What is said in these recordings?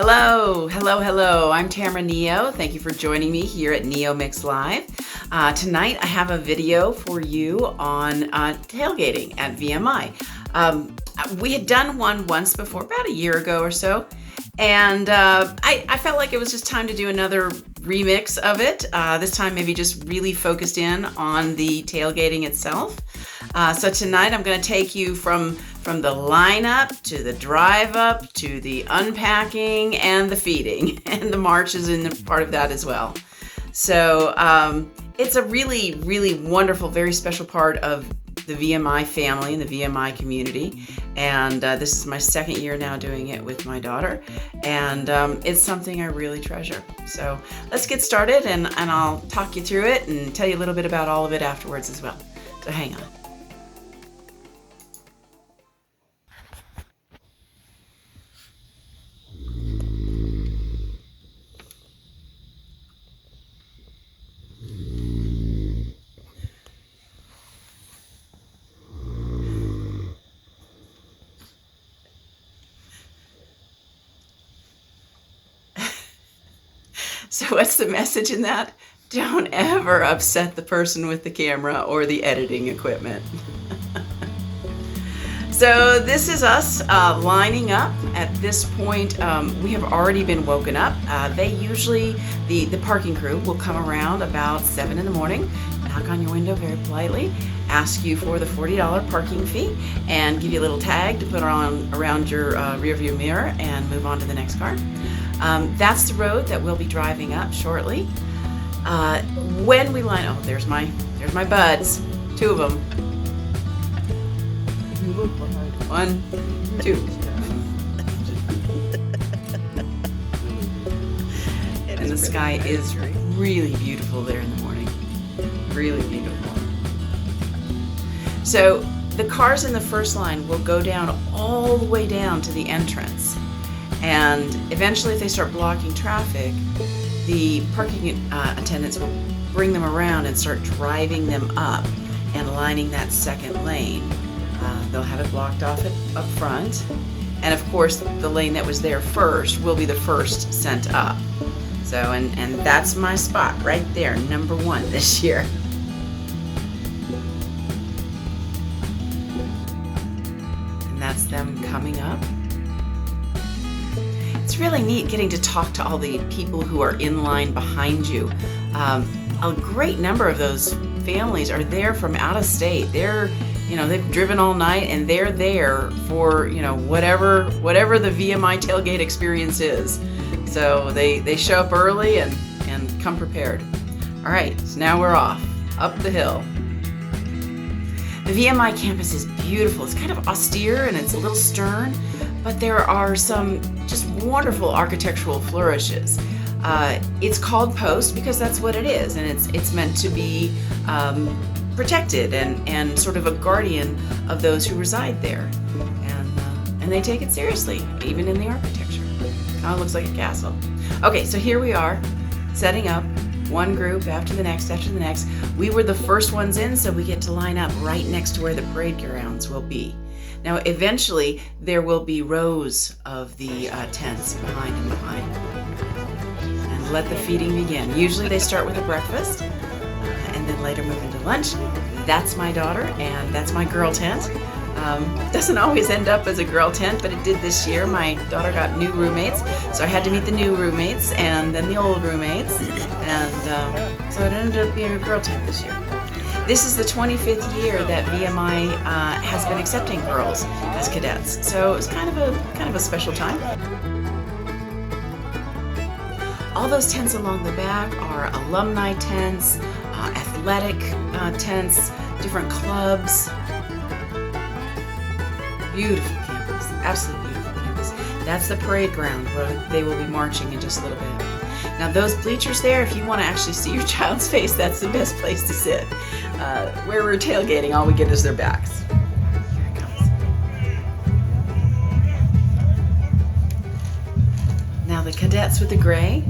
Hello, hello, hello. I'm Tamara Neo. Thank you for joining me here at NeoMix.Live. Tonight I have a video for you on tailgating at VMI. We had done one once before, about a year ago or so, and I felt like it was just time to do another remix of it. This time maybe just really focused in on the tailgating itself. So tonight I'm going to take you from the lineup to the drive up to the unpacking and the feeding, and the march is in part of that as well. So it's a really, really wonderful, very special part of the VMI family and the VMI community. And this is my second year now doing it with my daughter, and it's something I really treasure. So let's get started, and I'll talk you through it and tell you a little bit about all of it afterwards as well. So hang on. So what's the message in that? Don't ever upset the person with the camera or the editing equipment. So this is us lining up. At this point, we have already been woken up. They usually, the parking crew will come around about 7 in the morning, knock on your window very politely, ask you for the $40 parking fee, and give you a little tag to put on around your rear view mirror and move on to the next car. That's the road that we'll be driving up shortly. When we line, oh, there's my buds, two of them. One, two. And the sky is really beautiful there in the morning. Really beautiful. So the cars in the first line will go down all the way down to the entrance. And eventually, if they start blocking traffic, the parking attendants will bring them around and start driving them up and lining that second lane. They'll have it blocked off up front. And of course, the lane that was there first will be the first sent up. So, and that's my spot right there, number 1 this year. And that's them coming up. It's really neat getting to talk to all the people who are in line behind you. A great number of those families are there from out of state. They've driven all night, and they're there for, whatever the VMI tailgate experience is. So they show up early and come prepared. All right, so now we're off, up the hill. The VMI campus is beautiful. It's kind of austere and it's a little stern, but there are some just wonderful architectural flourishes. It's called Post because that's what it is, and it's meant to be protected and sort of a guardian of those who reside there. And they take it seriously, even in the architecture. Kind of looks like a castle. Okay, so here we are, setting up one group after the next, after the next. We were the first ones in, so we get to line up right next to where the parade grounds will be. Now, eventually, there will be rows of the tents behind and behind. And let the feeding begin. Usually they start with a breakfast, and then later move into lunch. That's my daughter, and that's my girl tent. Doesn't always end up as a girl tent, but it did this year. My daughter got new roommates, so I had to meet the new roommates and then the old roommates, and so it ended up being a girl tent this year. This is the 25th year that VMI has been accepting girls as cadets, so it's kind of a special time. All those tents along the back are alumni tents, athletic tents, different clubs. Beautiful campus, absolutely beautiful campus. That's the parade ground where they will be marching in just a little bit. Now those bleachers there, if you want to actually see your child's face, that's the best place to sit. Where we're tailgating, all we get is their backs. Here it comes. Now the cadets with the gray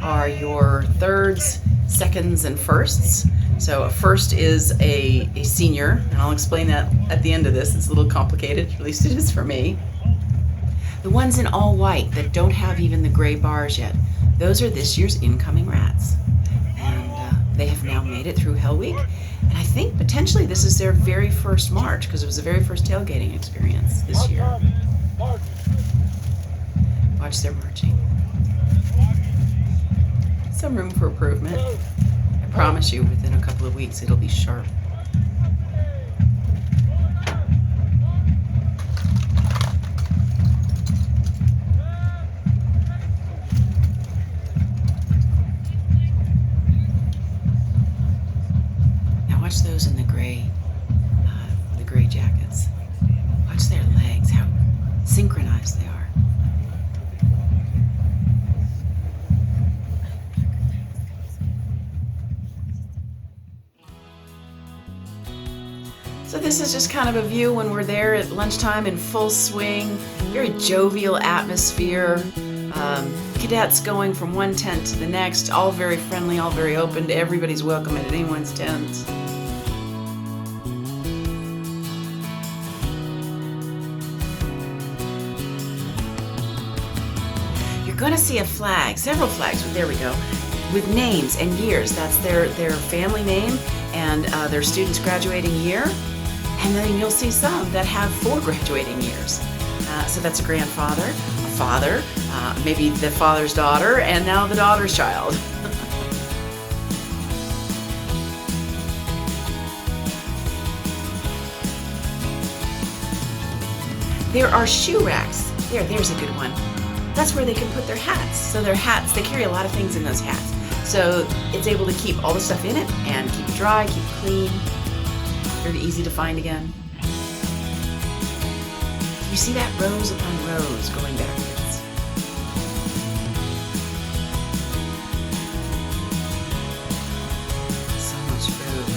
are your thirds, seconds, and firsts. So a first is a senior, and I'll explain that at the end of this. It's a little complicated, at least it is for me. The ones in all white that don't have even the gray bars yet, those are this year's incoming rats. And they have now made it through Hell Week. And I think potentially this is their very first march, because it was the very first tailgating experience this year. Watch their marching. Some room for improvement. I promise you, within a couple of weeks, it'll be sharp. Now watch those in the gray jackets. Watch their legs, how synchronized they are. So this is just kind of a view when we're there at lunchtime in full swing, very jovial atmosphere. Cadets going from one tent to the next, all very friendly, all very open. Everybody's welcome at anyone's tent. You're going to see a flag, several flags, there we go, with names and years. That's their family name and their student's graduating year. And then you'll see some that have 4 graduating years. So that's a grandfather, a father, maybe the father's daughter, and now the daughter's child. There are shoe racks. There's a good one. That's where they can put their hats. So their hats, they carry a lot of things in those hats. So it's able to keep all the stuff in it and keep it dry, keep it clean. Very easy to find again. You see that rows upon rows going backwards. So much food.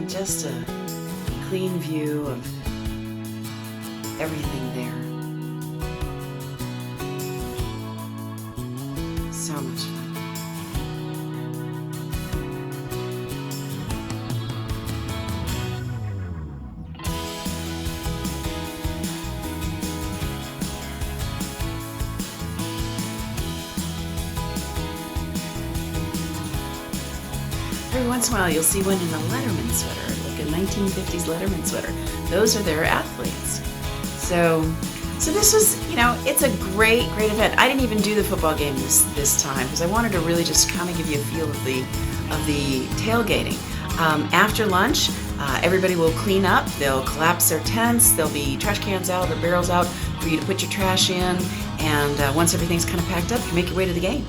Just a clean view of everything there. So much fun. Every once in a while you'll see one in a Letterman sweater, like a 1950s Letterman sweater. Those are their athletes. So this was, it's a great event. I didn't even do the football game this time because I wanted to really just kind of give you a feel of the tailgating. After lunch, everybody will clean up. They'll collapse their tents. There'll be trash cans out or barrels out for you to put your trash in. And once everything's kind of packed up, you make your way to the game.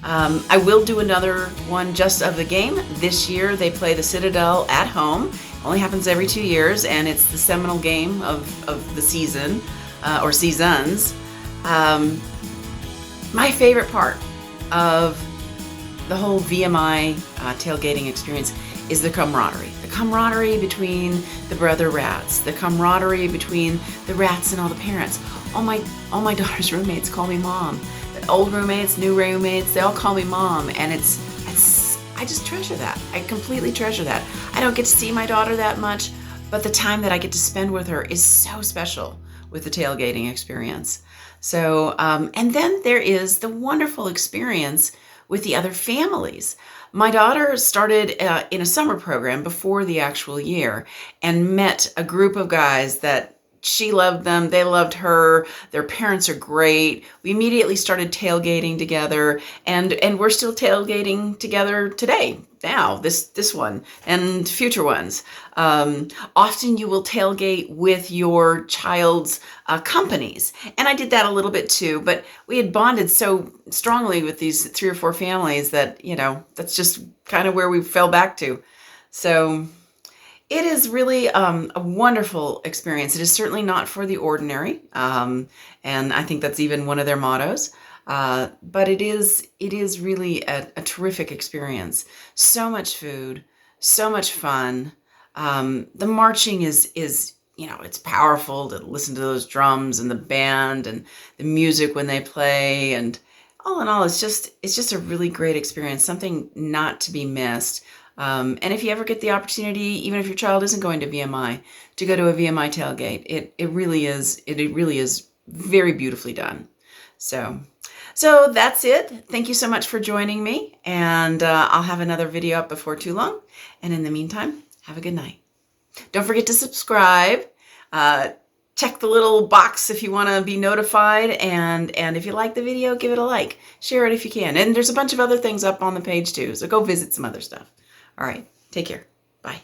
I will do another one just of the game. This year they play the Citadel at home. Only happens every 2 years, and it's the seminal game of the season, or seasons. My favorite part of the whole VMI tailgating experience is the camaraderie. The camaraderie between the brother rats, the camaraderie between the rats and all the parents. All my daughter's roommates call me mom. Old roommates, new roommates, they all call me mom, and I just treasure that. I completely treasure that. I don't get to see my daughter that much, but the time that I get to spend with her is so special with the tailgating experience. So, and then there is the wonderful experience with the other families. My daughter started in a summer program before the actual year and met a group of guys that she loved them, they loved her, their parents are great. We immediately started tailgating together, and we're still tailgating together today, now, this one, and future ones. Often you will tailgate with your child's companies, and I did that a little bit too, but we had bonded so strongly with these 3 or 4 families that, that's just kind of where we fell back to. So It is really a wonderful experience. It is certainly not for the ordinary, and I think that's even one of their mottos. But it is really a terrific experience. So much food, so much fun. The marching is it's powerful to listen to those drums and the band and the music when they play, and all in all, it's just a really great experience, something not to be missed. And if you ever get the opportunity, even if your child isn't going to VMI, to go to a VMI tailgate, it really is very beautifully done. So that's it. Thank you so much for joining me, and I'll have another video up before too long. And in the meantime, have a good night. Don't forget to subscribe. Check the little box if you want to be notified, and if you like the video, give it a like. Share it if you can. And there's a bunch of other things up on the page too, so go visit some other stuff. All right, take care. Bye.